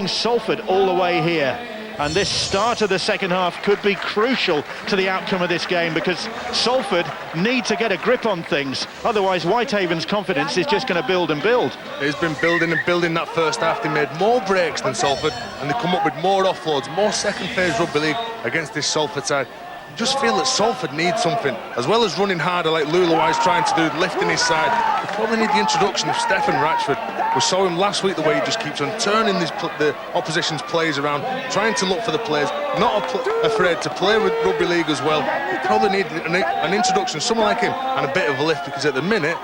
Salford all the way here, and this start of the second half could be crucial to the outcome of this game, because Salford need to get a grip on things, otherwise Whitehaven's confidence is just going to build and build. It's been building and building that first half. They made more breaks than Salford, and they come up with more offloads, more second phase rugby league against this Salford side. I just feel that Salford needs something, as well as running harder like Luluai's trying to do, lifting his side. They probably need the introduction of Stephen Ratchford. We saw him last week, the way he just keeps on turning the opposition's plays around, trying to look for the players, not afraid to play with rugby league as well. They probably need an introduction, someone like him, and a bit of a lift, because at the minute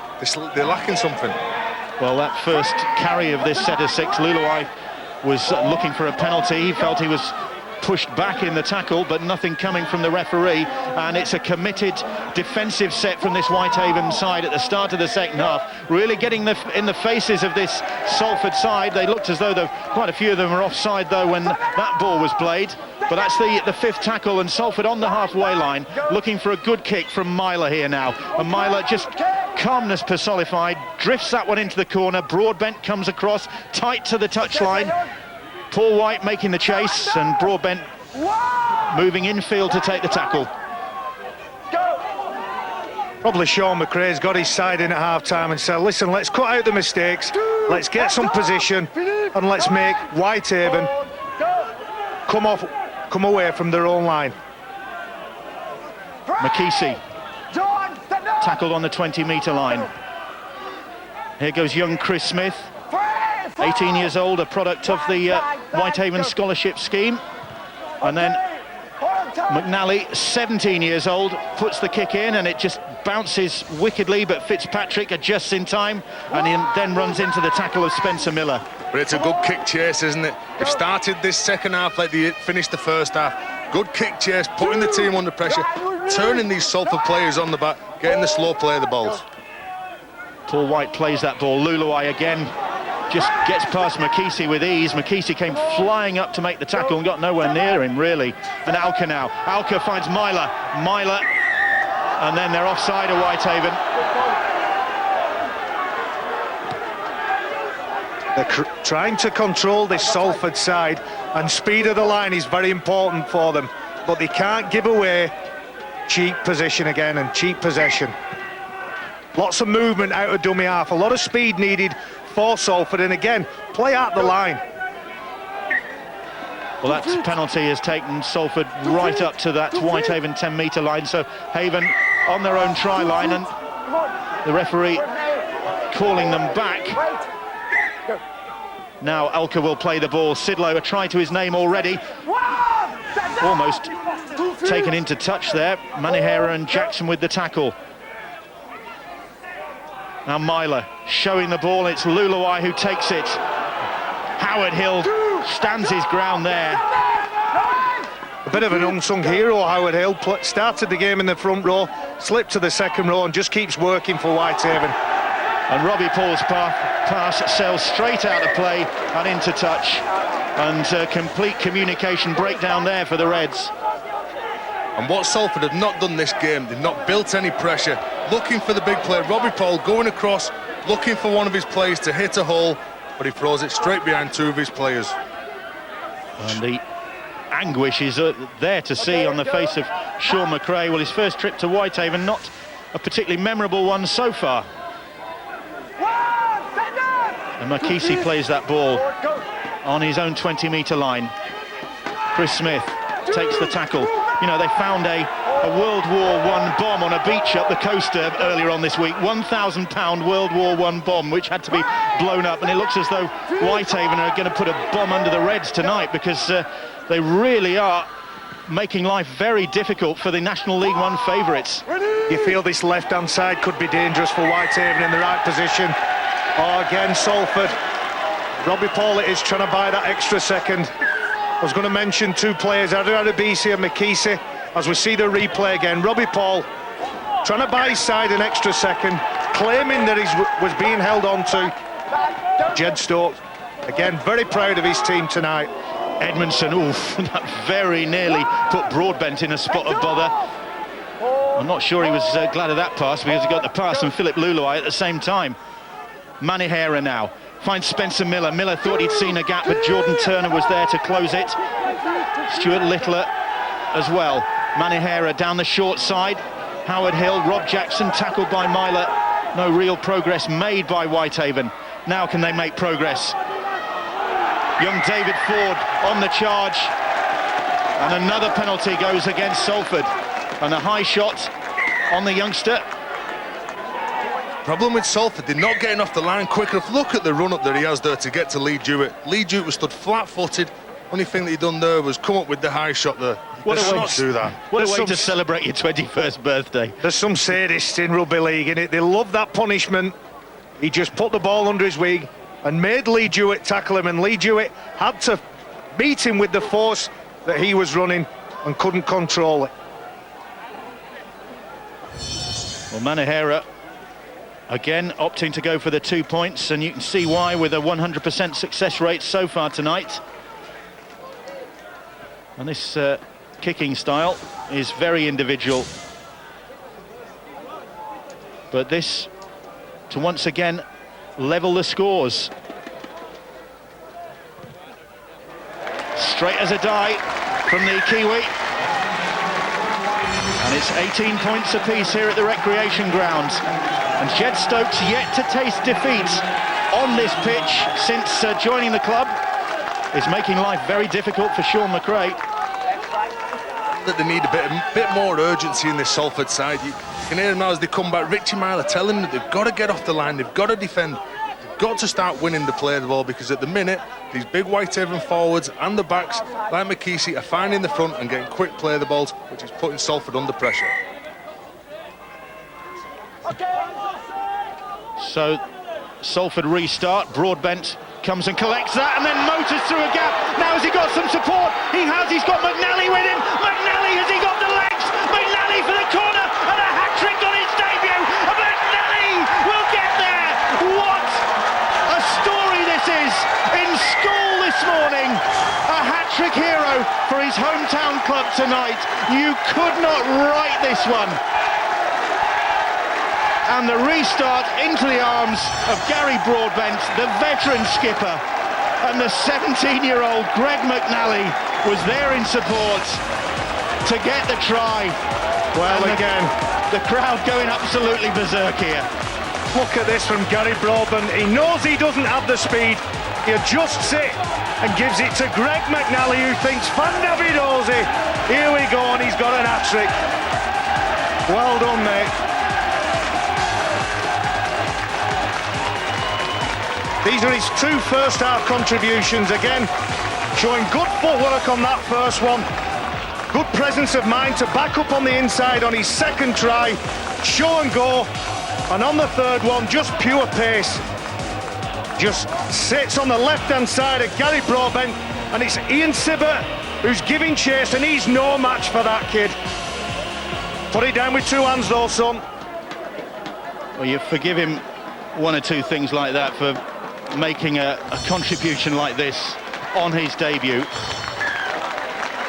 they're lacking something. Well, that first carry of this set of 6, Luluai was looking for a penalty. He felt he was pushed back in the tackle, but nothing coming from the referee, and it's a committed defensive set from this Whitehaven side at the start of the second half, really getting in the faces of this Salford side. They looked as though quite a few of them were offside though when that ball was played, but that's the 5th tackle, and Salford on the halfway line looking for a good kick from Myler here now, and Myler, just calmness personified, drifts that one into the corner. Broadbent comes across tight to the touchline. Paul White making the chase, and Broadbent moving infield to take the tackle. Probably Sean McRae's got his side in at half-time and said, listen, let's cut out the mistakes, let's get some position, and let's make Whitehaven come away from their own line. McKesey tackled on the 20-metre line. Here goes young Chris Smith, 18 years old, a product of the Whitehaven scholarship scheme. And then McNally, 17 years old, puts the kick in, and it just bounces wickedly, but Fitzpatrick adjusts in time, and he then runs into the tackle of Spencer Miller. But it's a good kick chase, isn't it? They've started this second half like they finished the first half. Good kick chase, putting the team under pressure, turning these Salford players on the back, getting the slow play of the balls. Paul White plays that ball. Luluai again just gets past McKesey with ease. McKesey came flying up to make the tackle and got nowhere near him, really. And Alka now. Alka finds Myler. Myler. And then they're offside of Whitehaven. They're trying to control this Salford side, and speed of the line is very important for them. But they can't give away cheap position again and cheap possession. Lots of movement out of dummy half. A lot of speed needed for Salford, and again, play out the line. Well, that penalty has taken Salford right up to that Whitehaven 10-metre line, so Haven on their own try line, and the referee calling them back. Now Alka will play the ball. Sidlow, a try to his name already. Almost taken into touch there. Manihera and Jackson with the tackle. Now Myler showing the ball. It's Luluai who takes it. Howard Hill stands his ground there. A bit of an unsung hero, Howard Hill. Started the game in the front row, slipped to the second row, and just keeps working for Whitehaven. And Robbie Paul's pass sails straight out of play and into touch. And complete communication breakdown there for the Reds. And what Salford have not done this game, they've not built any pressure, looking for the big play. Robbie Paul going across, looking for one of his players to hit a hole, but he throws it straight behind 2 of his players. And the anguish is there to see on the face of Sean McRae. Well, his first trip to Whitehaven, not a particularly memorable one so far. And McKesey plays that ball on his own 20-metre line. Chris Smith takes the tackle. You know, they found a World War I bomb on a beach up the coast earlier on this week. 1,000-pound World War I bomb, which had to be blown up. And it looks as though Whitehaven are going to put a bomb under the Reds tonight, because they really are making life very difficult for the National League One favourites. You feel this left-hand side could be dangerous for Whitehaven in the right position. Oh, again, Salford. Robbie Paul is trying to buy that extra second. I was going to mention 2 players, Adebisi and McKesey. As we see the replay again, Robbie Paul trying to buy his side an extra second, claiming that he was being held on to. Jed Stokes, again, very proud of his team tonight. Edmondson, oof, that very nearly put Broadbent in a spot of bother. I'm not sure he was glad of that pass, because he got the pass from Philip Luluai at the same time. Manihera now finds Spencer Miller. Miller thought he'd seen a gap, but Jordan Turner was there to close it. Stuart Littler as well. Manihera down the short side. Howard Hill, Rob Jackson tackled by Myler. No real progress made by Whitehaven. Now can they make progress? Young David Ford on the charge. And another penalty goes against Salford. And a high shot on the youngster. Problem with Salford, they're not getting off the line quick enough. Look at the run-up that he has there to get to Lee Jewett. Lee Jewett was stood flat-footed. Only thing that he done there was come up with the high shot there. What a way not do that. What a way to celebrate your 21st birthday. There's some sadists in rugby league, in it. They love that punishment. He just put the ball under his wing and made Lee Jewett tackle him, and Lee Jewett had to beat him with the force that he was running and couldn't control it. Well, Manihera again opting to go for the 2 points, and you can see why with a 100% success rate so far tonight. And this kicking style is very individual. But this to once again level the scores. Straight as a die from the Kiwi. And it's 18 points apiece here at the recreation grounds. And Jed Stokes yet to taste defeat on this pitch since joining the club. Is making life very difficult for Sean McRae. That they need a bit more urgency in this Salford side. You can hear them now as they come back. Richie Myler telling them that they've got to get off the line, they've got to defend, they've got to start winning the play of the ball, because at the minute these big Whitehaven forwards and the backs like McKesey are finding the front and getting quick play of the balls, which is putting Salford under pressure. So Salford restart. Broadbent comes and collects that and then motors through a gap. Now has he got some support? He's got McNally with him. McNally, has he got the legs? McNally for the corner and a hat-trick on his debut. And McNally will get there. What a story this is. In school this morning, a hat-trick hero for his hometown club tonight. You could not write this one. And the restart into the arms of Gary Broadbent, the veteran skipper, and the 17-year-old Greg McNally was there in support to get the try. Well, again, the crowd going absolutely berserk here. Look at this from Gary Broadbent. He knows he doesn't have the speed. He adjusts it and gives it to Greg McNally, who thinks, Fandavidosi, here we go, and he's got an hat-trick. Well done, mate. These are his 2 first-half contributions, again showing good footwork on that first one, good presence of mind to back up on the inside on his second try, show and go, and on the third one just pure pace. Just sits on the left-hand side of Gary Broadbent, and it's Ian Sibbert who's giving chase, and he's no match for that kid. Put it down with 2 hands though, son. Well, you forgive him 1 or 2 things like that for making a contribution like this on his debut.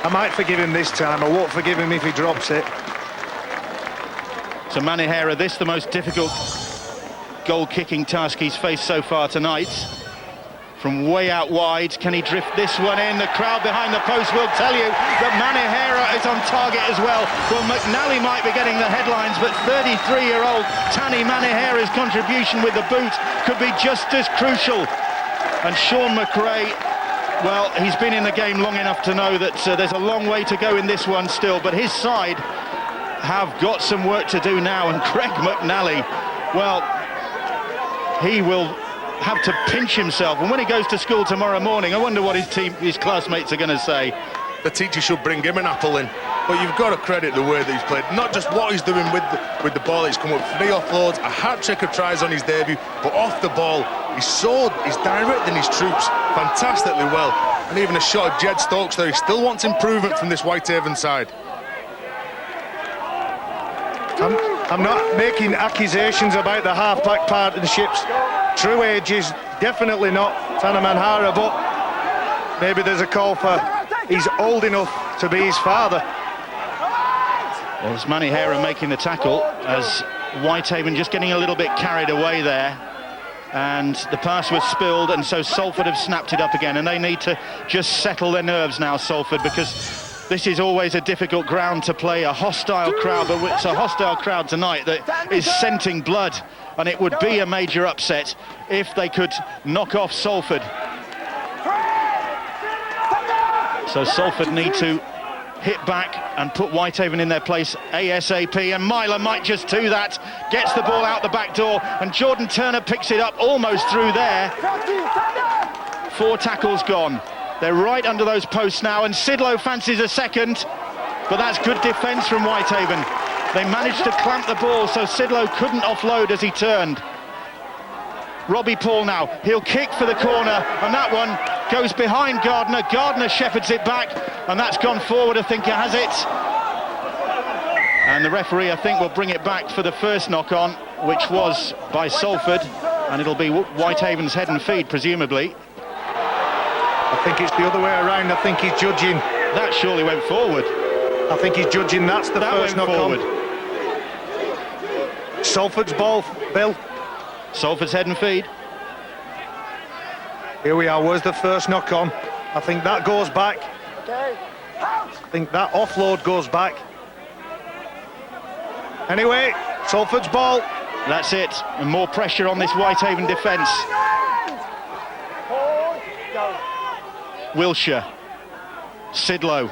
I might forgive him this time. I won't forgive him if he drops it. So Manihera, this the most difficult goal-kicking task he's faced so far tonight. From way out wide, can he drift this one in? The crowd behind the post will tell you that Manihera is on target as well. Well, McNally might be getting the headlines, but 33-year-old Tani Manihera's contribution with the boot could be just as crucial. And Sean McRae, well, he's been in the game long enough to know that there's a long way to go in this one still, but his side have got some work to do now, and Craig McNally, well, he will have to pinch himself, and when he goes to school tomorrow morning, I wonder what his classmates are going to say. The teacher should bring him an apple in, but you've got to credit the way that he's played, not just what he's doing with the ball. He's come up 3 offloads, a hat-trick of tries on his debut, but off the ball he's directing his troops fantastically well, and even a shot of Jed Stokes there. He still wants improvement from this Whitehaven side. I'm not making accusations about the half-back partnerships. True age is definitely not Tana Manihera, but maybe there's a call for he's old enough to be his father. Well, it's Manihera making the tackle, as Whitehaven just getting a little bit carried away there. and the pass was spilled, and so Salford have snapped it up again, and they need to just settle their nerves now, Salford, because this is always a difficult ground to play, a hostile crowd, but it's a hostile crowd tonight that is scenting blood, and it would be a major upset if they could knock off Salford. So Salford need to hit back and put Whitehaven in their place ASAP, and Myler might just do that, gets the ball out the back door, and Jordan Turner picks it up almost through there. 4 tackles gone. They're right under those posts now, and Sidlow fancies a second, but that's good defence from Whitehaven. They managed to clamp the ball so Sidlow couldn't offload as he turned. Robbie Paul now, he'll kick for the corner, and that one goes behind Gardner. Gardner shepherds it back, and that's gone forward, I think it has it. And the referee, I think, will bring it back for the first knock-on, which was by Salford, and it'll be Whitehaven's head and feet, presumably. I think it's the other way around. I think he's judging. That surely went forward. I think he's judging that's the first knock-on. Salford's ball, Bill. Salford's head and feet. Here we are, where's the first knock-on? I think that goes back. I think that offload goes back. Anyway, Salford's ball. That's it, and more pressure on this Whitehaven defence. Wilshire, Sidlow,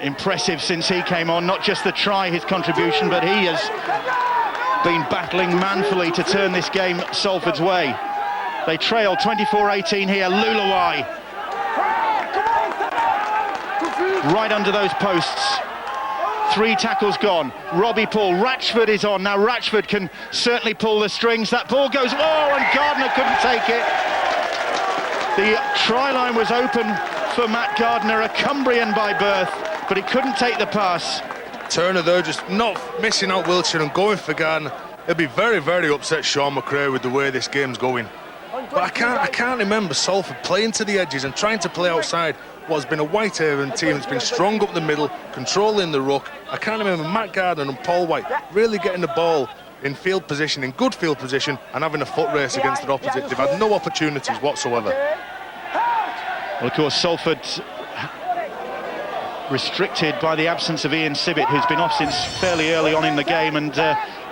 impressive since he came on, not just the try, his contribution, but he has been battling manfully to turn this game Salford's way. They trail 24-18 here. Luluai right under those posts. 3 tackles gone. Robbie Paul, Ratchford is on now. Ratchford can certainly pull the strings. That ball goes, oh, and Gardner couldn't take it. The try line was open for Matt Gardner, a Cumbrian by birth, but he couldn't take the pass. Turner though just not missing out Wiltshire and going for Gardner. He'll be very, very upset, Sean McRae, with the way this game's going. But I can't remember Salford playing to the edges and trying to play outside what has been a Whitehaven team that's been strong up the middle, controlling the ruck. I can't remember Matt Gardner and Paul White really getting the ball in field position, in good field position, and having a foot race against their opposite. They've had no opportunities whatsoever. Well, of course, Salford restricted by the absence of Ian Sibbett, who's been off since fairly early on in the game, and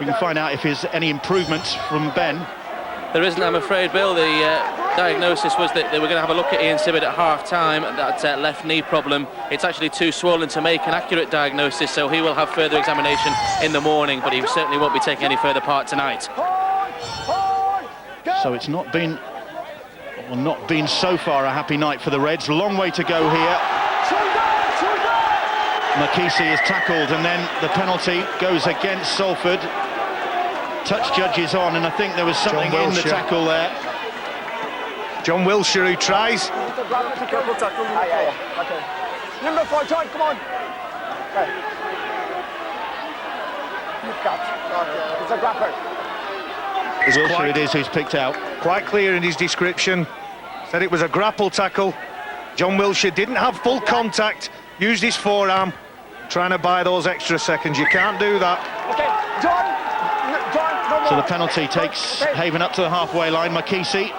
we can find out if there's any improvements from Ben. There isn't, I'm afraid, Bill. The diagnosis was that they were going to have a look at Ian Sibbett at half-time, that left knee problem. It's actually too swollen to make an accurate diagnosis, so he will have further examination in the morning, but he certainly won't be taking any further part tonight. So it's not been so far a happy night for the Reds. Long way to go here. Makisi is tackled, and then the penalty goes against Salford. Touch judges on, and I think there was something in the tackle there. John Wilshire, who tries. Number 4, John, come on. It's a grapper. Wilshire it is who's picked out. Quite clear in his description. Said it was a grapple tackle. John Wilshire didn't have full contact, used his forearm, trying to buy those extra seconds. You can't do that. Okay, John, no so the penalty takes Haven up to the halfway line. Makisi,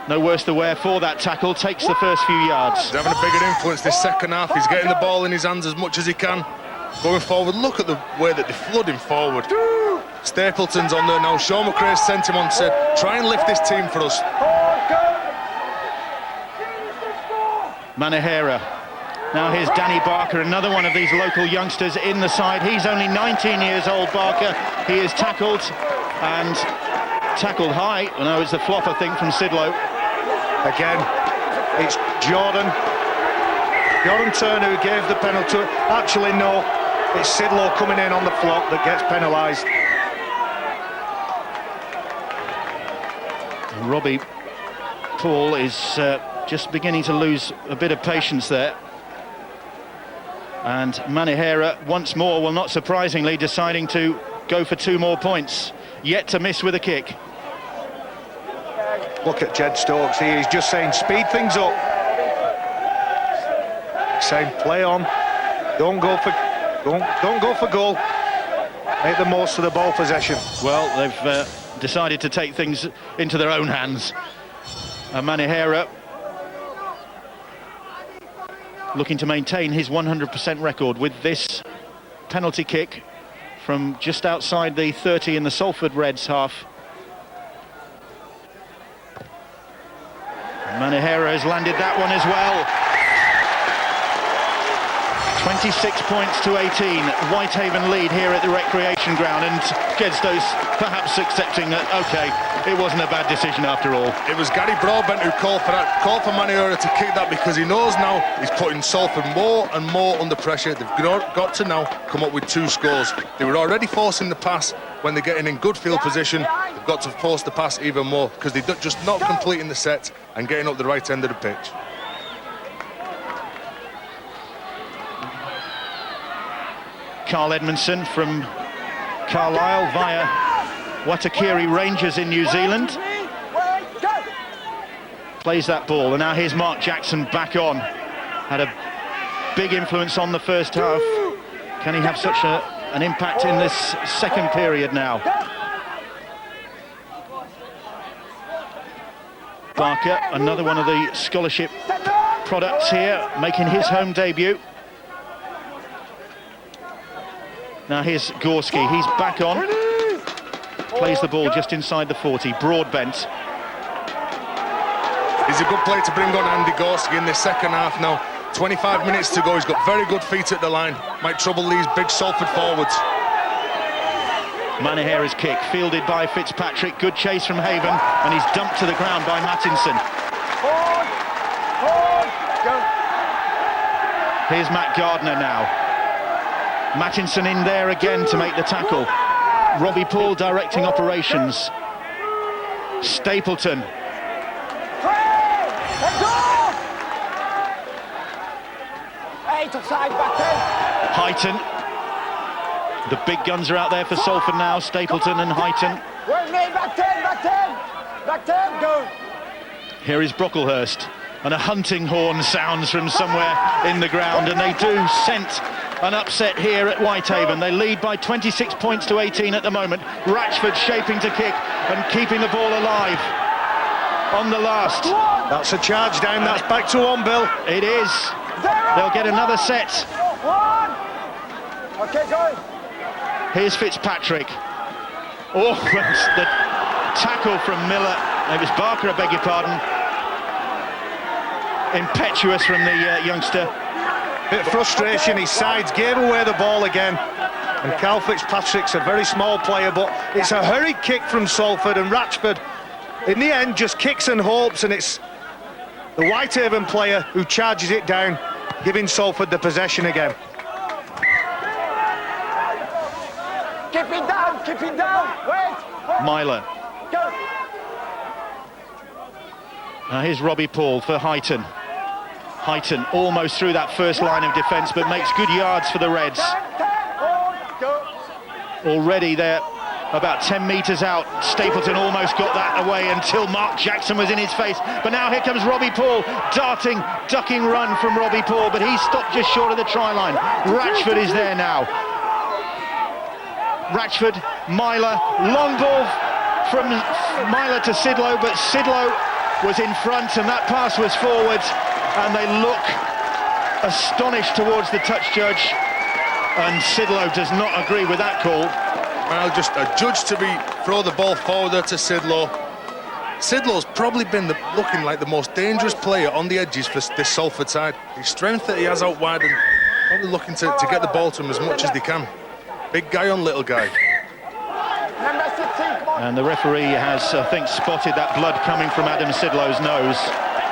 no worse the wear for that tackle, takes the first few yards. He's having a bigger influence this second half. He's getting the ball in his hands as much as he can. Going forward, look at the way that they're flooding forward. Stapleton's on there now. Sean McRae sent him on, said, try and lift this team for us. Manahera. Now here's Danny Barker, another one of these local youngsters in the side. He's only 19 years old, Barker. He is tackled, and tackled high. No, it's the flop, I think, from Sidlow. Again, it's Jordan Turner who gave the penalty. Actually, no, it's Sidlow coming in on the flop that gets penalised. Robbie Paul is just beginning to lose a bit of patience there. And Manahera once more, well, not surprisingly, deciding to go for 2 more points. Yet to miss with a kick. Look at Jed Stokes here, he's just saying speed things up. Saying play on, don't go for goal. Make the most of the ball possession. Well, they've decided to take things into their own hands. Manihera looking to maintain his 100% record with this penalty kick from just outside the 30 in the Salford Reds half. Manihera has landed that one as well. 26 points to 18. Whitehaven lead here at the recreation ground, and Gedsto's perhaps accepting that, OK, it wasn't a bad decision after all. It was Gary Broadbent who called for that, called for Manihera to kick that, because he knows now he's putting Salford more and more under pressure. They've got to now come up with 2 scores. They were already forcing the pass when they're getting in good field position. They've got to force the pass even more, because they're just not completing the set and getting up the right end of the pitch. Carl Edmondson from Carlisle via Watakiri Rangers in New Zealand plays that ball, and now here's Mark Jackson back on. Had a big influence on the first half. Can he have such an impact in this second period now? Barker, another one of the scholarship products here, making his home debut. Now here's Gorski, he's back on. Plays the ball just inside the 40, Broadbent. He's a good player to bring on, Andy Gorski, in this second half now. 25 minutes to go, he's got very good feet at the line. Might trouble these big Salford forwards. Manihera's kick, fielded by Fitzpatrick, good chase from Haven, and he's dumped to the ground by Mattinson. Here's Matt Gardner now. Mattinson in there again to make the tackle. Robbie Paul directing operations. Stapleton. Heighton. The big guns are out there for Salford now. Stapleton and Heighton. Here is Brocklehurst, and a hunting horn sounds from somewhere in the ground, and they do scent an upset here at Whitehaven. They lead by 26 points to 18 at the moment. Ratchford shaping to kick and keeping the ball alive on the last. That's a charge down, that's back to 1, Bill. It is. They'll get another set. Okay, go. Here's Fitzpatrick. Oh, the tackle from Miller. It was Barker, I beg your pardon. Impetuous from the youngster. Bit of frustration, his sides gave away the ball again. And Carl Fitzpatrick's a very small player, but it's a hurried kick from Salford, and Ratchford, in the end, just kicks and hopes, and it's the Whitehaven player who charges it down, giving Salford the possession again. Keep it down, wait. Myler. Go. Now here's Robbie Paul for Heighton. Heighton almost through that first line of defence, but makes good yards for the Reds. Already they're about 10 metres out. Stapleton almost got that away until Mark Jackson was in his face. But now here comes Robbie Paul, darting, ducking run from Robbie Paul, but he stopped just short of the try line. Ratchford is there now. Ratchford, Myler, long ball from Myler to Sidlow, but Sidlow was in front and that pass was forward, and they look astonished towards the touch judge, and Sidlow does not agree with that call. Well, just a judge to throw the ball forward to Sidlow. Sidlow's probably been looking like the most dangerous player on the edges for this Salford side. His strength that he has out wide, and probably looking to get the ball to him as much as they can. Big guy on little guy. Number 16, come on. And the referee has, I think, spotted that blood coming from Adam Sidlow's nose,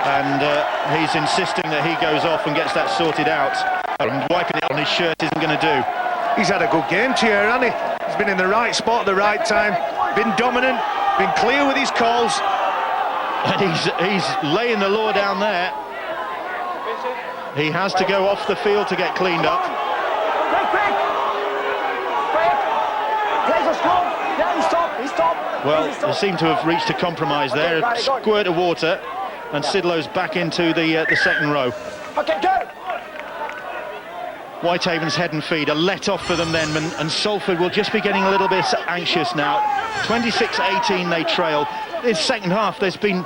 and he's insisting that he goes off and gets that sorted out. And wiping it on his shirt isn't going to do. He's had a good game, Thierry, hasn't he? He's been in the right spot at the right time, been dominant, been clear with his calls. And he's laying the law down there. He has to go off the field to get cleaned up. Quick. Players are strong. Yeah, he stopped. Well, they seem to have reached a compromise there. A squirt of water, and Sidlow's back into the second row. Okay, go. Whitehaven's head and feet, a let off for them then, and Salford will just be getting a little bit anxious now. 26-18 they trail. This second half there's been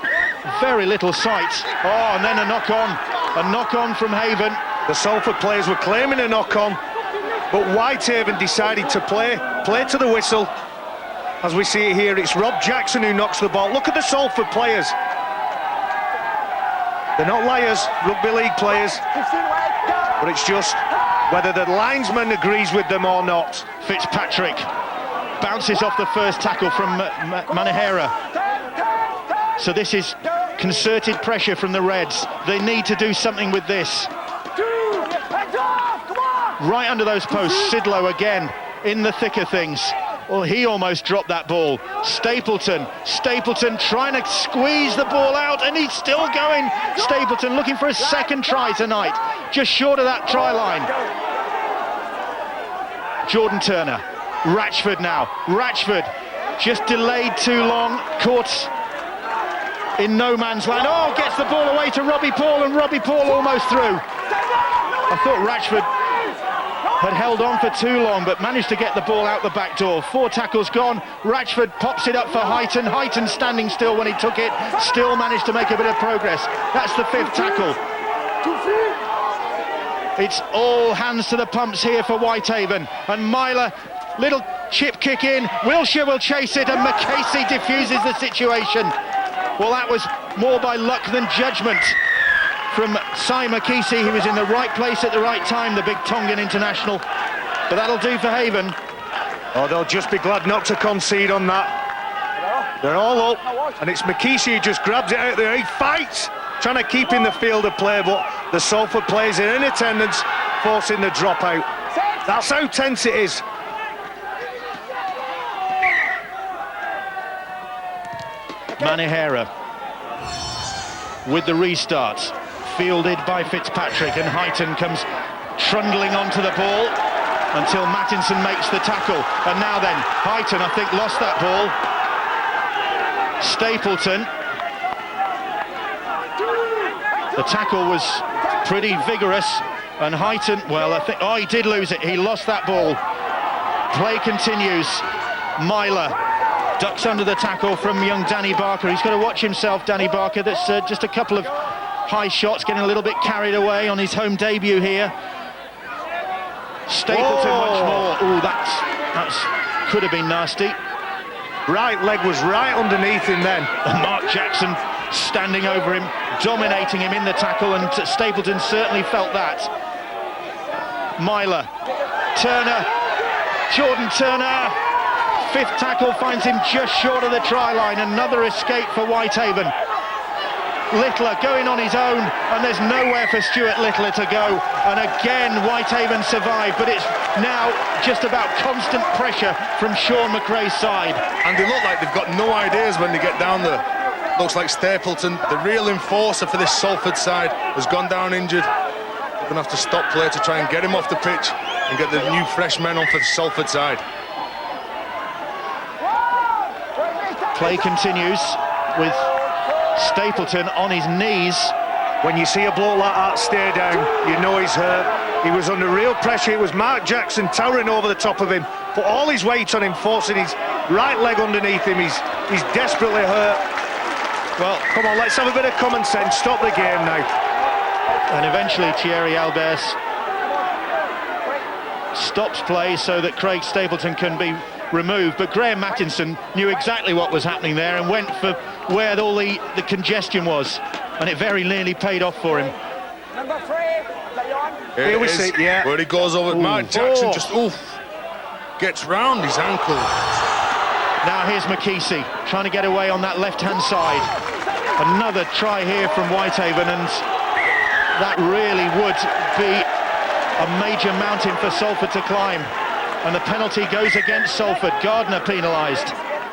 very little sight. Oh, and then a knock-on from Haven. The Salford players were claiming a knock-on, but Whitehaven decided to play to the whistle. As we see it here, it's Rob Jackson who knocks the ball. Look at the Salford players. They're not liars, rugby league players, but it's just whether the linesman agrees with them or not. Fitzpatrick bounces off the first tackle from Manahera. So this is concerted pressure from the Reds. They need to do something with this. Right under those posts, Sidlow again in the thick of things. Well, he almost dropped that ball. Stapleton trying to squeeze the ball out, and he's still going. Stapleton looking for a second try tonight, just short of that try line. Jordan Turner, Ratchford now. Ratchford just delayed too long, caught in no man's land. Oh, gets the ball away to Robbie Paul, and Robbie Paul almost through. I thought Ratchford had held on for too long, but managed to get the ball out the back door. 4 tackles gone. Ratchford pops it up for Heighton. Heighton standing still when he took it, still managed to make a bit of progress. That's the 5th tackle. It's all hands to the pumps here for Whitehaven, and Myler, little chip kick in. Wilshire will chase it, and McCasey diffuses the situation. Well, that was more by luck than judgment from Cy McKesey. He was in the right place at the right time, the big Tongan international. But that'll do for Haven. Oh, they'll just be glad not to concede on that. They're all up, and it's McKesey who just grabs it out there. He fights, trying to keep in the field of play, but the Salford players are in attendance, forcing the dropout. That's how tense it is. Manahera with the restart, fielded by Fitzpatrick, and Heighton comes trundling onto the ball until Mattinson makes the tackle. And now then, Heighton, I think, lost that ball. Stapleton. The tackle was pretty vigorous, and Heighton, well, I think, oh, he did lose it. He lost that ball. Play continues. Myler ducks under the tackle from young Danny Barker. He's got to watch himself, Danny Barker. That's just a couple of high shots, getting a little bit carried away on his home debut here. Stapleton once more. Oh, that's could have been nasty. Right leg was right underneath him then. And Mark Jackson standing over him, dominating him in the tackle, and Stapleton certainly felt that. Myler, Turner, Jordan Turner. 5th tackle finds him just short of the try line. Another escape for Whitehaven. Littler going on his own, and there's nowhere for Stuart Littler to go. And again, Whitehaven survived, but it's now just about constant pressure from Sean McRae's side. And they look like they've got no ideas when they get down there. Looks like Stapleton, the real enforcer for this Salford side, has gone down injured. They're going to have to stop play to try and get him off the pitch and get the new fresh men on for the Salford side. Play continues with Stapleton on his knees. When you see a bloke like that stay down, you know he's hurt. He was under real pressure. It was Mark Jackson towering over the top of him, put all his weight on him, forcing his right leg underneath him. He's desperately hurt. Well, come on, let's have a bit of common sense. Stop the game now. And eventually Thierry Albers stops play so that Craig Stapleton can be removed, but Graham Mattinson knew exactly what was happening there and went for where all the congestion was, and it very nearly paid off for him. Number 3, Leon. Here we see, yeah. Where he goes over, Mark Jackson just gets round his ankle. Now here's McKesey trying to get away on that left-hand side. Another try here from Whitehaven, and that really would be a major mountain for Salford to climb. And the penalty goes against Salford. Gardner penalised.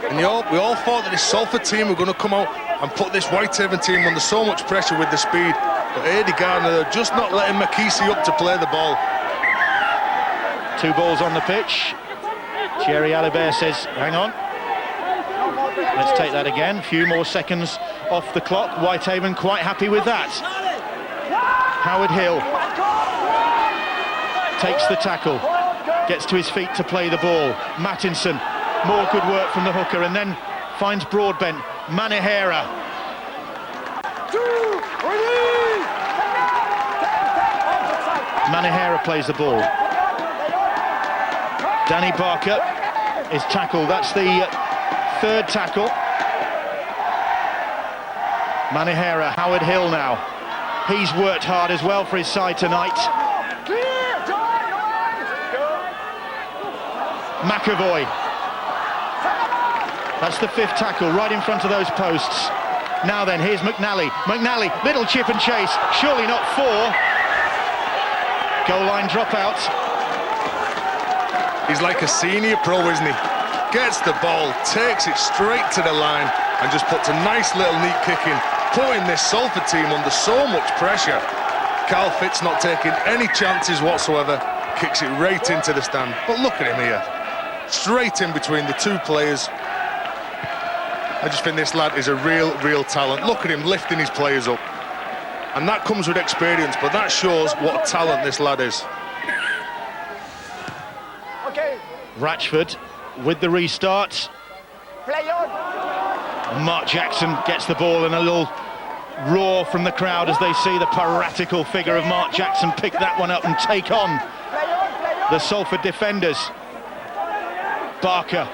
And we all thought that this Salford team were going to come out and put this Whitehaven team under so much pressure with the speed. But Eddie Gardner, they're just not letting McKesey up to play the ball. 2 balls on the pitch. Thierry Albert says, hang on. Let's take that again. A few more seconds off the clock. Whitehaven quite happy with that. Howard Hill. takes the tackle, gets to his feet to play the ball. Mattinson, more good work from the hooker, and then finds Broadbent. Manihera. Manihera plays the ball. Danny Barker is tackled. That's the third tackle. Manihera, Howard Hill now. He's worked hard as well for his side tonight. McAvoy. That's the fifth tackle, right in front of those posts. Now then, here's McNally. McNally, little chip and chase. Surely not 4. Goal line dropout. He's like a senior pro, isn't he? Gets the ball, takes it straight to the line, and just puts a nice little neat kick in, putting this Salford team under so much pressure. Carl Fitz not taking any chances whatsoever, kicks it right into the stand. But look at him here, straight in between the two players. I just think this lad is a real talent. Look at him lifting his players up. And that comes with experience, but that shows what a talent this lad is. Okay. Ratchford with the restart. Play on. Mark Jackson gets the ball, and a little roar from the crowd as they see the piratical figure of Mark Jackson pick that one up and take on the Salford defenders. Barker.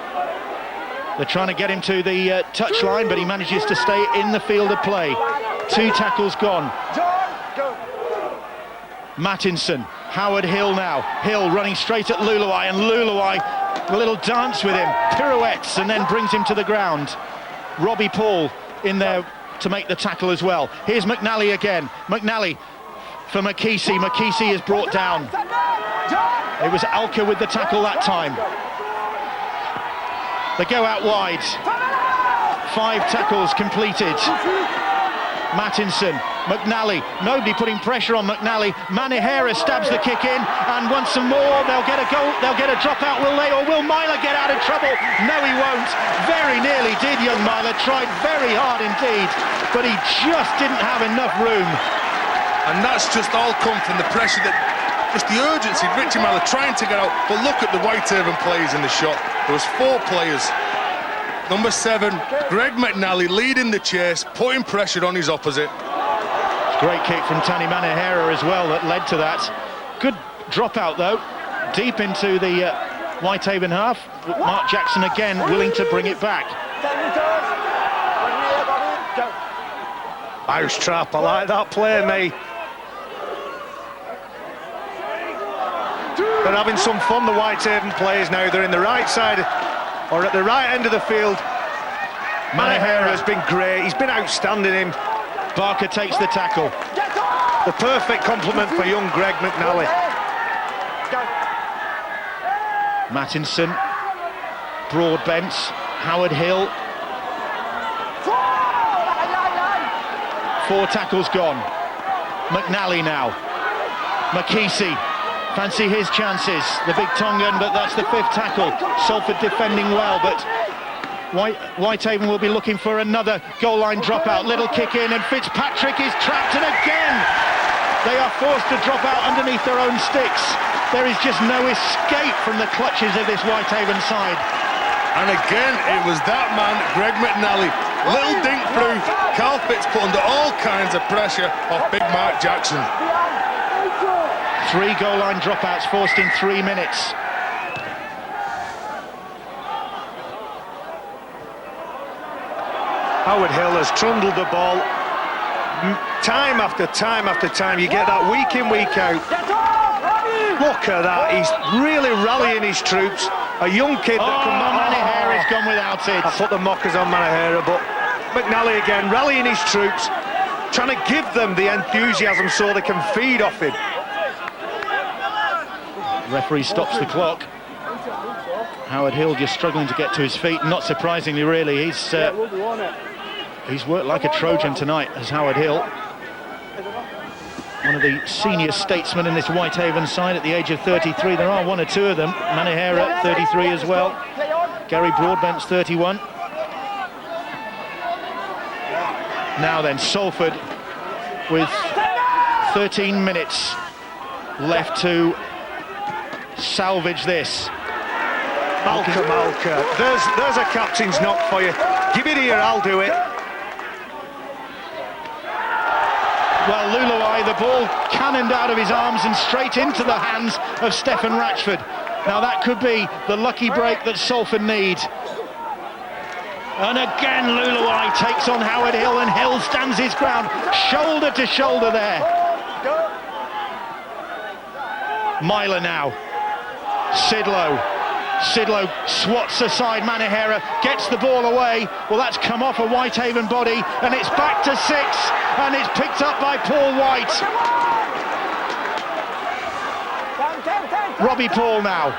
They're trying to get him to the touchline, but he manages to stay in the field of play. 2 tackles gone. Mattinson, Howard Hill now. Hill running straight at Luluai, and Luluai, a little dance with him, pirouettes, and then brings him to the ground. Robbie Paul in there to make the tackle as well. Here's McNally again. McNally for McKesey. McKesey is brought down. It was Alka with the tackle that time. They go out wide. 5 tackles completed. Mattinson, McNally, nobody putting pressure on McNally. Manihera stabs the kick in, and once some more, they'll get a goal, they'll get a dropout, will they? Or will Myler get out of trouble? No, he won't. Very nearly did, young Myler, tried very hard indeed, but he just didn't have enough room. And that's just all come from the pressure, just the urgency, Richie Myler trying to get out. But look at the Whitehaven players in the shot. There was 4 players. Number 7, Greg McNally leading the chase, putting pressure on his opposite. Great kick from Tani Manihera as well that led to that. Good dropout though, deep into the Whitehaven half. Mark Jackson again willing to bring it back. Mouse trap, I like that play, mate. They're having some fun, the Whitehaven players now. They're in the right side, or at the right end of the field. Manihera has been great, he's been outstanding him. Barker takes the tackle. The perfect compliment for young Greg McNally. Mattinson, Broadbent, Howard Hill. 4 tackles gone. McNally now. McKesey, fancy his chances. The big Tongan, but that's the 5th tackle. Salford defending well, but Whitehaven will be looking for another goal line dropout. Little kick in, and Fitzpatrick is trapped, and again they are forced to drop out underneath their own sticks. There is just no escape from the clutches of this Whitehaven side. And again, it was that man, Greg McNally. Little dink through. Carl Fitz put under all kinds of pressure off big Mark Jackson. 3 goal line dropouts forced in 3 minutes. Howard Hill has trundled the ball time after time after time. You get that week in, week out. Look at that, he's really rallying his troops. A young kid that can... Manihera's gone without it. I put the mockers on Manihera, but McNally again, rallying his troops, trying to give them the enthusiasm so they can feed off him. Referee stops the clock. Howard Hill just struggling to get to his feet. Not surprisingly, really, he's worked like a Trojan tonight, as Howard Hill. One of the senior statesmen in this Whitehaven side at the age of 33. There are 1 or 2 of them. Manihera, 33 as well. Gary Broadbent's 31. Now then, Salford with 13 minutes left to salvage this. Malka. There's a captain's knock for you. Give it here, I'll do it. Well, Luluai, the ball cannoned out of his arms and straight into the hands of Stefan Ratchford. Now that could be the lucky break that Salford need. And again, Luluai takes on Howard Hill, and Hill stands his ground, shoulder to shoulder there. Myler now. Sidlow swats aside Manahera, gets the ball away. Well, that's come off a Whitehaven body, and it's back to 6, and it's picked up by Paul White. Robbie Paul now.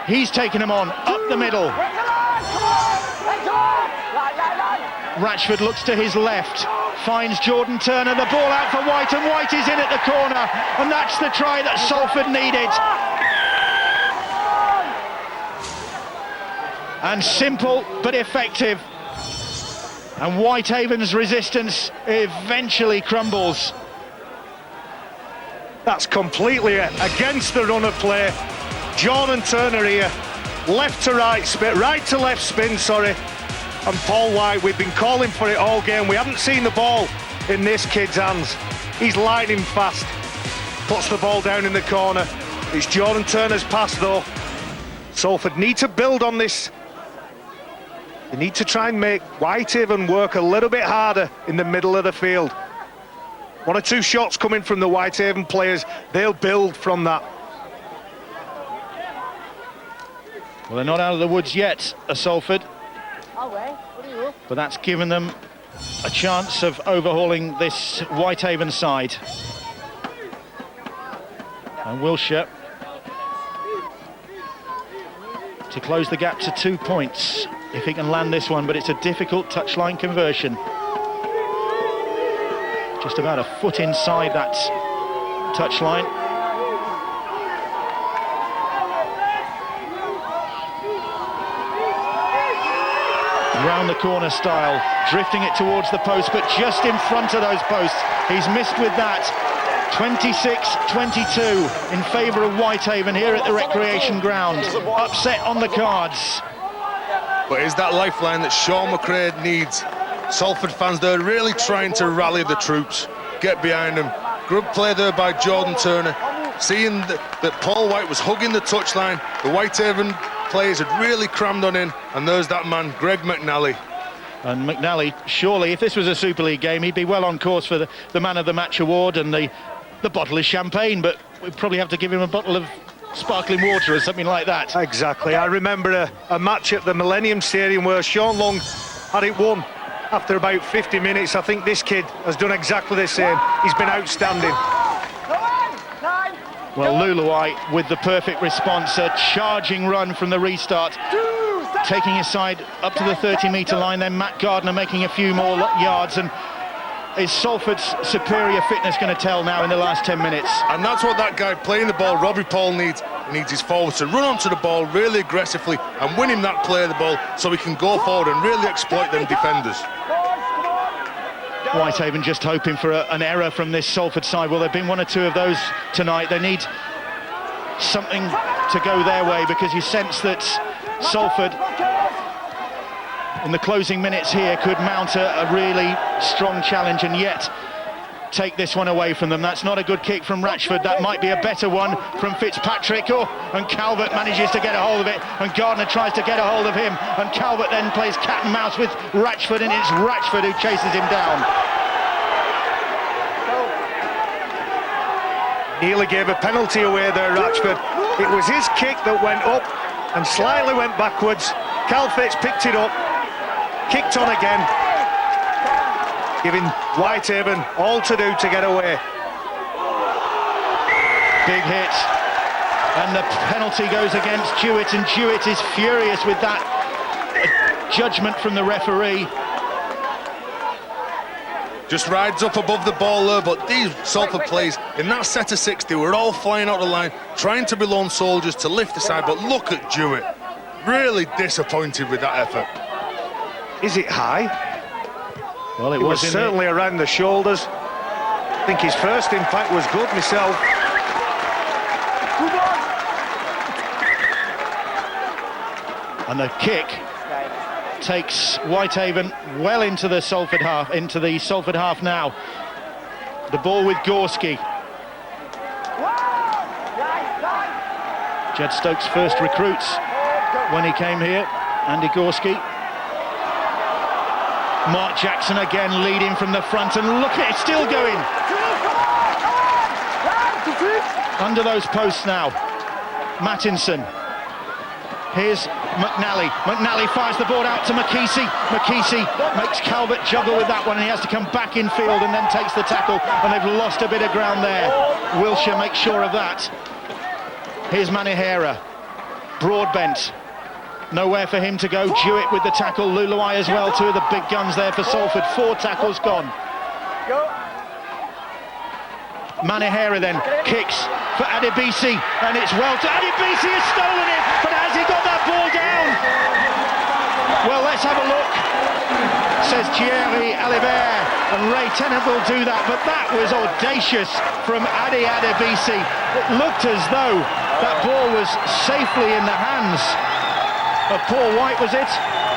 He's taken him on, up the middle. Ratchford looks to his left, finds Jordan Turner, the ball out for White, and White is in at the corner, and that's the try that Salford needed. And simple but effective, and Whitehaven's resistance eventually crumbles. That's completely against the run of play. Jordan Turner here, left to right spin, right to left spin, sorry. And Paul White, we've been calling for it all game. We haven't seen the ball in this kid's hands. He's lightning fast, puts the ball down in the corner. It's Jordan Turner's pass though. Salford need to build on this. They need to try and make Whitehaven work a little bit harder in the middle of the field. 1 or 2 shots coming from the Whitehaven players, they'll build from that. Well, they're not out of the woods yet, Salford, but that's given them a chance of overhauling this Whitehaven side. And Wilshire to close the gap to 2 points if he can land this one, but it's a difficult touchline conversion. Just about a foot inside that touchline. Round the corner style, drifting it towards the post, but just in front of those posts. He's missed with that. 26-22 in favour of Whitehaven here at the recreation ground. Upset on the cards. But is that lifeline that Sean McRae needs? Salford fans, they're really trying to rally the troops, get behind them. Good play there by Jordan Turner. Seeing that Paul White was hugging the touchline, the Whitehaven players had really crammed on in, and there's that man, Greg McNally. And McNally, surely, if this was a Super League game, he'd be well on course for the Man of the Match award and the bottle of champagne, but we'd probably have to give him a bottle of sparkling water or something like that. Exactly. I remember a match at the Millennium Stadium where Sean Long had it won after about 50 minutes. I think this kid has done exactly the same. He's been outstanding. Well, Luluai with the perfect response, a charging run from the restart, taking his side up to the 30-metre line, then Matt Gardner making a few more yards, and is Salford's superior fitness going to tell now in the last 10 minutes? And that's what that guy playing the ball, Robbie Paul, needs. He needs his forwards to run onto the ball really aggressively and win him that play of the ball so he can go forward and really exploit them defenders. Whitehaven just hoping for an error from this Salford side. Well, there have been 1 or 2 of those tonight. They need something to go their way, because you sense that Salford in the closing minutes here could mount a really strong challenge and yet take this one away from them. That's not a good kick from Ratchford. That might be a better one from Fitzpatrick. Oh, and Calvert manages to get a hold of it, and Gardner tries to get a hold of him, and Calvert then plays cat and mouse with Ratchford, and it's Ratchford who chases him down. Nearly gave a penalty away there, Ratchford. It was his kick that went up and slightly went backwards. Cal Fitz picked it up, kicked on again, giving Whitehaven all to do to get away. Big hit, and the penalty goes against Jewett, and Jewett is furious with that judgment from the referee. Just rides up above the ball there, but these Salford players in that set of 60 were all flying out the line, trying to be lone soldiers to lift the side, but look at Jewett. Really disappointed with that effort. Is it high? Well, it was certainly around the shoulders. I think his first impact was good myself. And the kick takes Whitehaven well into the Salford half, now. The ball with Gorski. Jed Stokes' first recruits when he came here, Andy Gorski. Mark Jackson again leading from the front, and look at it, still going. Under those posts now. Mattinson. Here's McNally. McNally fires the ball out to McKesey. McKesey makes Calvert juggle with that one, and he has to come back in field and then takes the tackle, and they've lost a bit of ground there. Wilshire makes sure of that. Here's Manihera. Broadbent. Nowhere for him to go. Jewett with the tackle. Luluai as well. Two of the big guns there for Salford. 4 tackles gone. Manihera then kicks for Adebisi, and it's well to Adebisi has stolen it, but has he got that ball down? Well, let's have a look, says Thierry Alibert, and Ray Tennant will do that, but that was audacious from Adebisi. It looked as though that ball was safely in the hands of Paul White, was it?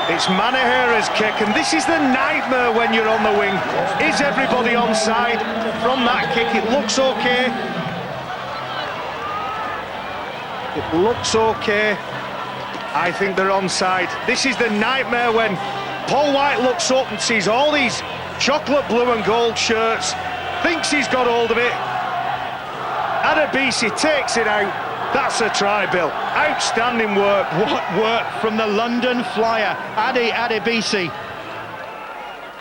It's Manihera's kick, and this is the nightmare when you're on the wing. Is everybody onside from that kick? It looks okay. It looks okay. I think they're onside. This is the nightmare when Paul White looks up and sees all these chocolate blue and gold shirts, thinks he's got hold of it. Adebisi takes it out. That's a try, Bill. Outstanding work. What work from the London flyer, Adebisi.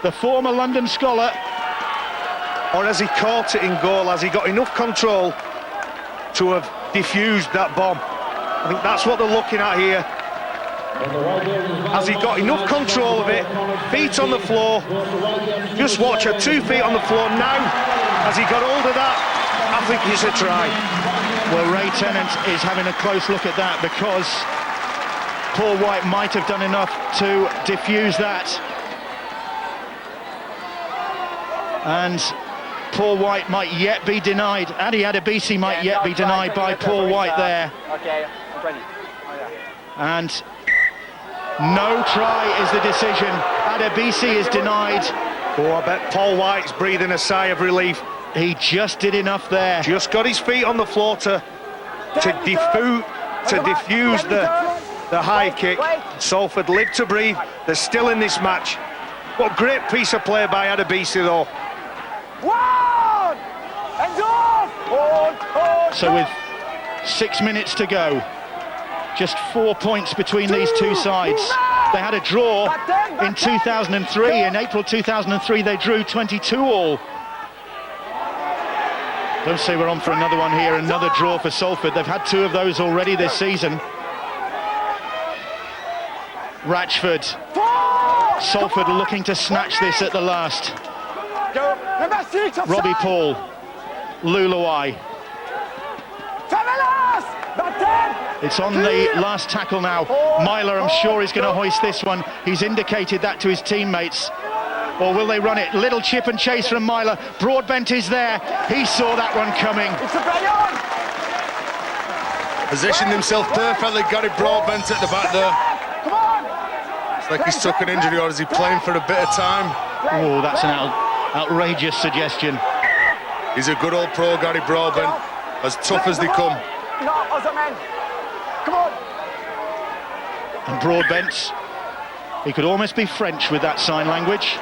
The former London scholar. Or has he caught it in goal? Has he got enough control to have diffused that bomb? I think that's what they're looking at here. Has he got enough control of it? Feet on the floor. Just watch her, 2 feet on the floor now. Has he got hold of that? I think it's a try. Well, Ray Tennant is having a close look at that, because Paul White might have done enough to diffuse that. And Paul White might yet be denied. Adebisi might yet be denied by Paul White there. Okay, I'm ready. And no try is the decision. Adebisi is denied. Oh, I bet Paul White's breathing a sigh of relief. He just did enough there. Just got his feet on the floor to diffuse the high kick. Salford live to breathe. They're still in this match. What great piece of play by Adebisi though. 1 and off. So with 6 minutes to go, just 4 points between these two sides. They had a draw in 2003. In April 2003, they drew 22-all. Don't say we're on for another one here. Another draw for Salford. They've had 2 of those already this season. Ratchford. Salford looking to snatch this at the last. Robbie Paul. Luluai. It's on the last tackle now. Myler, I'm sure, is going to hoist this one. He's indicated that to his teammates. Or will they run it? Little chip and chase from Myler. Broadbent is there. He saw that one coming. Positioned himself perfectly. Gary Broadbent at the back there. It's like he's took an injury, or is he playing for a bit of time? Oh, that's an outrageous suggestion. He's a good old pro, Gary Broadbent. As tough as they come. And Broadbent, he could almost be French with that sign language.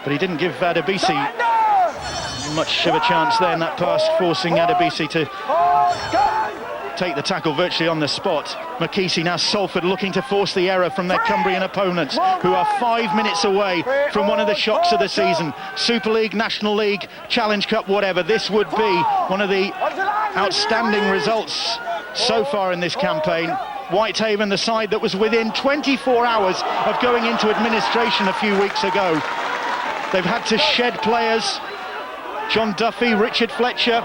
But he didn't give Adebisi much of a chance there in that pass, forcing Adebisi to take the tackle virtually on the spot. McKesey, now Salford looking to force the error from their Cumbrian opponents, who are 5 minutes away from one of the shocks of the season. Super League, National League, Challenge Cup, whatever. This would be one of the outstanding results so far in this campaign. Whitehaven, the side that was within 24 hours of going into administration a few weeks ago. They've had to shed players. John Duffy, Richard Fletcher,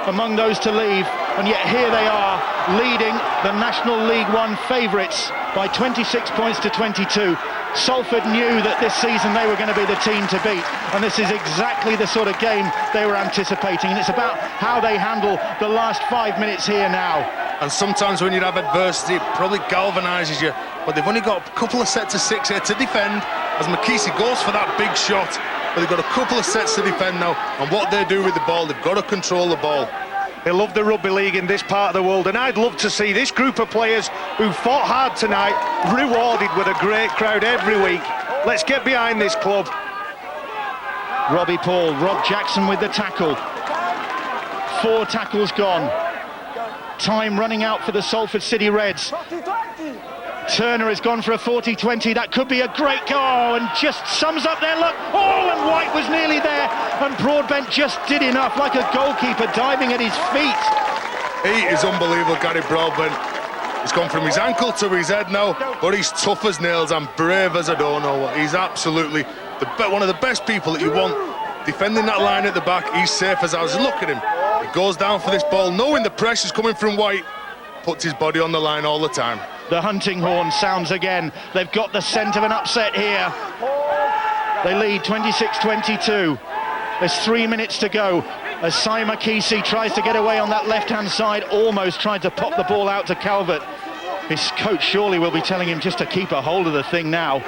among those to leave. And yet here they are, leading the National League One favourites by 26 points to 22. Salford knew that this season they were going to be the team to beat. And this is exactly the sort of game they were anticipating. And it's about how they handle the last 5 minutes here now. and sometimes when you have adversity, it probably galvanises you. But they've only got a couple of sets of 6 here to defend, as McKessie goes for that big shot. But they've got a couple of sets to defend now, and what they do with the ball, they've got to control the ball. They love the rugby league in this part of the world, and I'd love to see this group of players who fought hard tonight rewarded with a great crowd every week. Let's get behind this club. Robbie Paul, Rob Jackson with the tackle. 4 tackles gone. Time running out for the Salford City Reds. Turner has gone for a 40-20. That could be a great goal, and just sums up their luck. Oh, and White was nearly there, and Broadbent just did enough, like a goalkeeper diving at his feet. He is unbelievable, Gary Broadbent. He's gone from his ankle to his head now, but he's tough as nails and brave as I don't know what. He's absolutely one of the best people that you want defending that line at the back. He's safe as ours. Look at him. He goes down for this ball, knowing the pressure's coming from White, puts his body on the line all the time. The hunting horn sounds again. They've got the scent of an upset here. They lead 26-22. There's 3 minutes to go as Cy McKessie tries to get away on that left-hand side, almost tried to pop the ball out to Calvert. His coach surely will be telling him just to keep a hold of the thing now.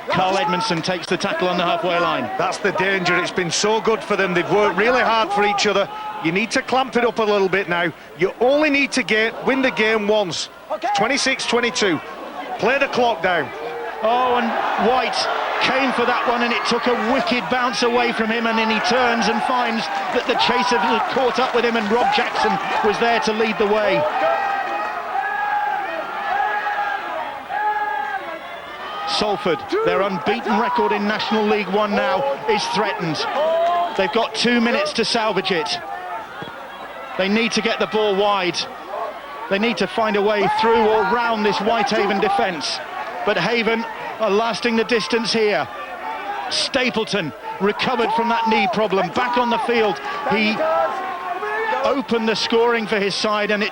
Carl Edmondson takes the tackle on the halfway line. That's the danger. It's been so good for them. They've worked really hard for each other. You need to clamp it up a little bit now. You only need to win the game once. 26-22. Play the clock down. Oh, and White came for that one, and it took a wicked bounce away from him, and then he turns and finds that the chaser had caught up with him, and Rob Jackson was there to lead the way. Salford, their unbeaten record in National League One now, is threatened. They've got 2 minutes to salvage it. They need to get the ball wide. They need to find a way through or round this Whitehaven defence. But Haven are lasting the distance here. Stapleton recovered from that knee problem, back on the field. He opened the scoring for his side, and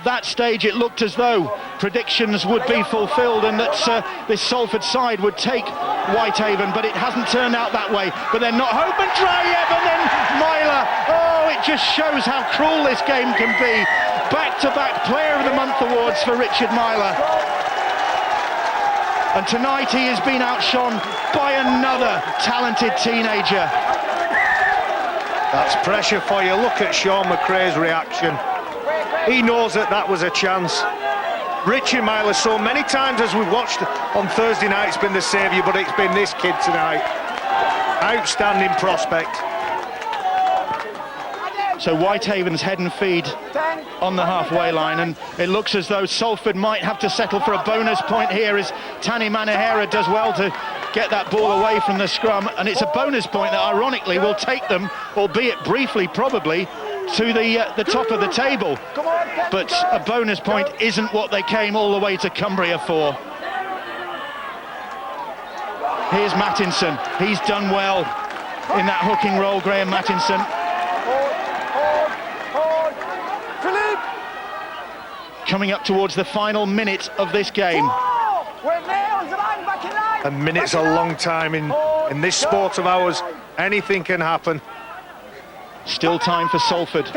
that stage it looked as though predictions would be fulfilled and that this Salford side would take Whitehaven, but it hasn't turned out that way. But they're not home and dry yet, and then Myler. Oh, it just shows how cruel this game can be. Back-to-back Player of the Month awards for Richard Myler. And tonight he has been outshone by another talented teenager. That's pressure for you. Look at Sean McRae's reaction. He knows that was a chance. Richard Myler, so many times as we've watched on Thursday night, it's been the saviour, but it's been this kid tonight. Outstanding prospect. So Whitehaven's head and feed on the halfway line, and it looks as though Salford might have to settle for a bonus point here as Tani Manahera does well to get that ball away from the scrum, and it's a bonus point that ironically will take them, albeit briefly probably, to the top of the table. But a bonus point isn't what they came all the way to Cumbria for. Here's Mattinson. He's done well in that hooking role, Graham Mattinson. Coming up towards the final minute of this game. A minute's a long time in this sport of ours. Anything can happen. Still time for Salford to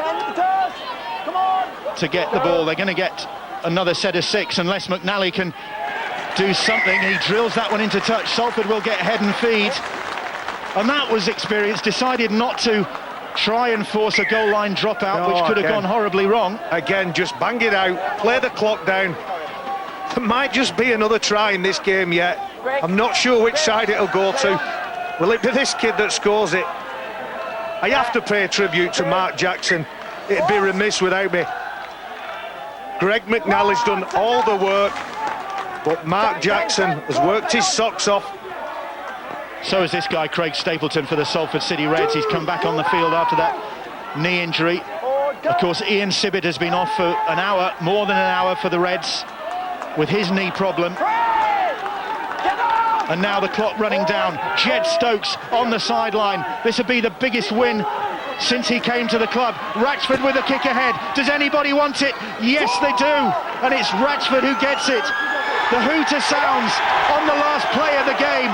get the ball. They're going to get another set of 6 unless McNally can do something. He drills that one into touch. Salford will get head and feed. And that was experience. Decided not to try and force a goal line dropout, which could have gone horribly wrong. Again, just bang it out, play the clock down. There might just be another try in this game yet. I'm not sure which side it'll go to. Will it be this kid that scores it? I have to pay tribute to Mark Jackson. It'd be remiss without me. Greg McNally's done all the work, but Mark Jackson has worked his socks off. So is this guy, Craig Stapleton, for the Salford City Reds. He's come back on the field after that knee injury. Of course, Ian Sibbett has been off for an hour, more than an hour for the Reds, with his knee problem. And now the clock running down. Jed Stokes on the sideline. This would be the biggest win since he came to the club. Ratchford with a kick ahead. Does anybody want it? Yes, they do. And it's Ratchford who gets it. The hooter sounds on the last play of the game.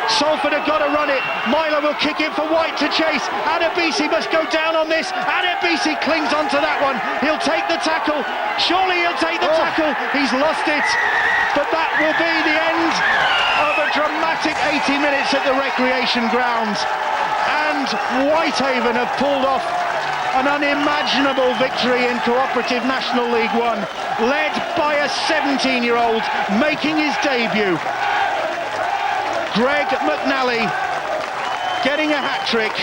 Salford have got to run it. Myler will kick it for White to chase. Adebisi must go down on this. Adebisi clings onto that one. He'll take the tackle. Surely he'll take the tackle. He's lost it. But that will be the end of a dramatic 80 minutes at the recreation ground. And Whitehaven have pulled off an unimaginable victory in Cooperative National League One, led by a 17-year-old making his debut. Greg McNally getting a hat-trick.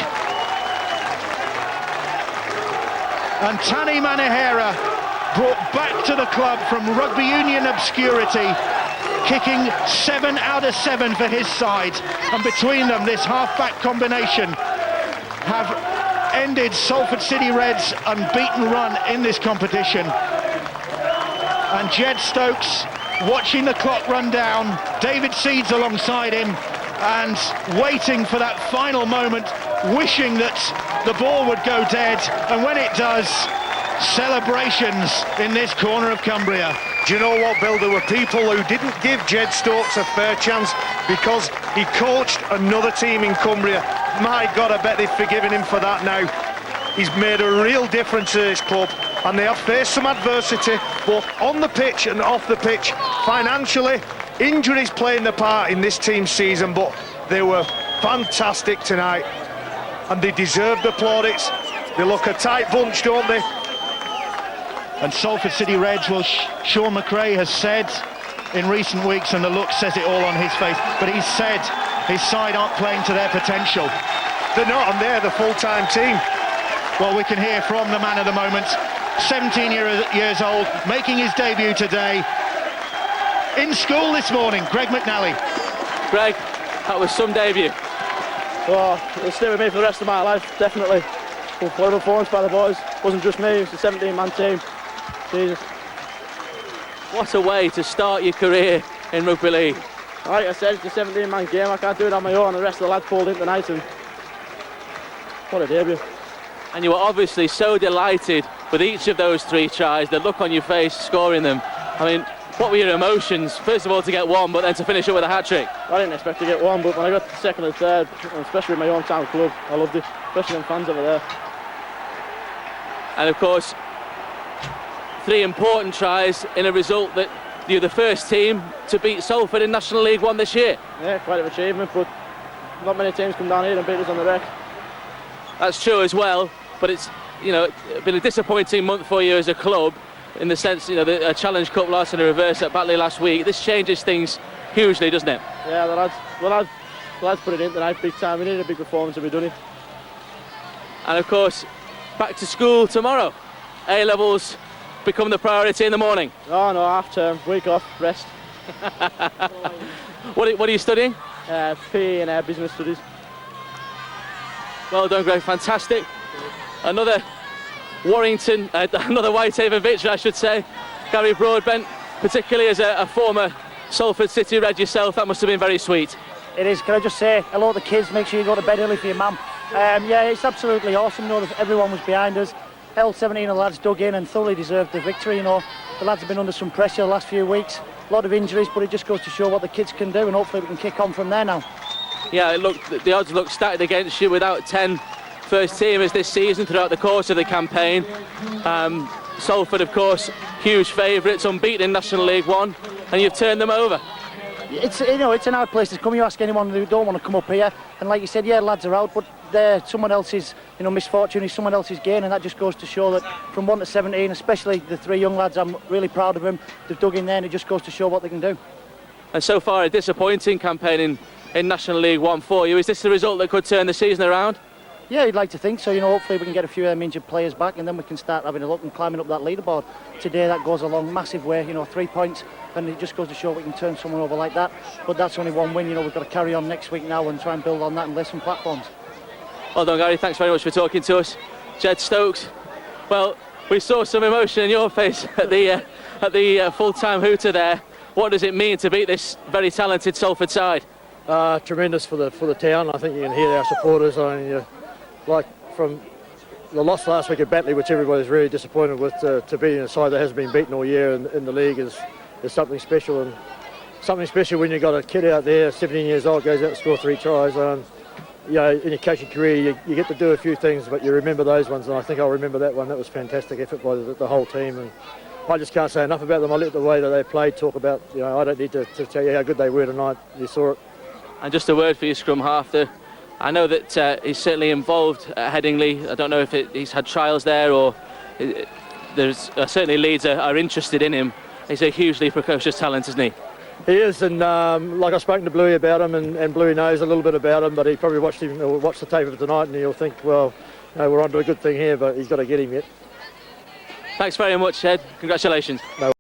And Tani Manahera brought back to the club from rugby union obscurity, kicking 7 out of 7 for his side. And between them, this half-back combination have ended Salford City Reds' unbeaten run in this competition. And Jed Stokes watching the clock run down, David Seeds alongside him and waiting for that final moment, wishing that the ball would go dead, and when it does, celebrations in this corner of Cumbria. Do you know what, Bill? There were people who didn't give Jed Stokes a fair chance because he coached another team in Cumbria. My God, I bet they've forgiven him for that now. He's made a real difference to this club, and they have faced some adversity, both on the pitch and off the pitch. Financially, injuries playing their part in this team's season, but they were fantastic tonight, and they deserve the plaudits. They look a tight bunch, don't they? And Salford City Reds, well, Sean McRae has said in recent weeks, and the look says it all on his face, but he's said his side aren't playing to their potential. They're not, and they're the full-time team. Well, we can hear from the man of the moment, 17 years old, making his debut today. In school this morning, Greg McNally. Greg, that was some debut. Well, it'll stay with me for the rest of my life, definitely. What a performance by the boys. It wasn't just me, it was a 17-man team. Jesus. What a way to start your career in rugby league. Like I said, it's a 17-man game. I can't do it on my own. The rest of the lads pulled in tonight, and what a debut. And you were obviously so delighted with each of those 3 tries, the look on your face scoring them. I mean, what were your emotions? First of all, to get one, but then to finish it with a hat-trick. I didn't expect to get one, but when I got the second and third, especially with my own town club, I loved it, especially them fans over there. And of course, 3 important tries in a result that you're the first team to beat Salford in National League One this year. Yeah, quite an achievement, but not many teams come down here and beat us on the rec. That's true as well, but it's, you know, been a disappointing month for you as a club, in the sense, you know, a Challenge Cup loss and a reverse at Batley last week. This changes things hugely, doesn't it? Yeah, the lads put it in tonight big time. We needed a big performance and we've done it. And of course, back to school tomorrow. A-levels become the priority in the morning. Oh no, half term, week off, rest. What are you studying? PE and business studies. Well done, Greg, fantastic. Another Warrington, another Whitehaven victory, I should say. Gary Broadbent, particularly as a former Salford City Red yourself, that must have been very sweet. It is. Can I just say hello to the kids, make sure you go to bed early for your mum. Yeah, it's absolutely awesome, you know, that everyone was behind us. L17 and the lads dug in and thoroughly deserved the victory, you know. The lads have been under some pressure the last few weeks, a lot of injuries, but it just goes to show what the kids can do, and hopefully we can kick on from there now. Yeah, the odds look stacked against you, without 10 first teamers this season throughout the course of the campaign. Salford, of course, huge favourites, unbeaten in National League One, and you've turned them over. It's, you know, it's an hard place to come. You ask anyone who don't want to come up here, and like you said, yeah, lads are out, but they're someone else's, you know, misfortune is someone else's gain, and that just goes to show that from 1 to 17, especially the 3 young lads, I'm really proud of them. They've dug in there, and it just goes to show what they can do. And so far, a disappointing campaign in National League One for you. Is this the result that could turn the season around? Yeah, you'd like to think so. You know, hopefully we can get a few of them injured players back, and then we can start having a look and climbing up that leaderboard. Today that goes a long, massive way, you know, 3 points, and it just goes to show we can turn someone over like that. But that's only one win, you know, we've got to carry on next week now and try and build on that and lay some platforms. Well done, Gary, thanks very much for talking to us. Jed Stokes, well, we saw some emotion in your face at the full-time hooter there. What does it mean to beat this very talented Salford side? Tremendous for the town. I think you can hear our supporters. I mean, like from the loss last week at Batley, which everybody's really disappointed with, to be in a side that hasn't been beaten all year in the league is something special. And something special when you've got a kid out there, 17 years old, goes out to score 3 tries. You know, in your coaching career, you get to do a few things, but you remember those ones, and I think I'll remember that one. That was fantastic effort by the whole team, and I just can't say enough about them. I let the way that they played talk about, you know, I don't need to tell you how good they were tonight. You saw it. And just a word for your scrum half. I know that he's certainly involved at Headingley. I don't know if he's had trials there, or there's certainly Leeds are interested in him. He's a hugely precocious talent, isn't he? He is, and like I've spoken to Bluey about him, and Bluey knows a little bit about him, but he probably watched the tape of it tonight, and he'll think, well, you know, we're on to a good thing here, but he's got to get him yet. Thanks very much, Ed. Congratulations. No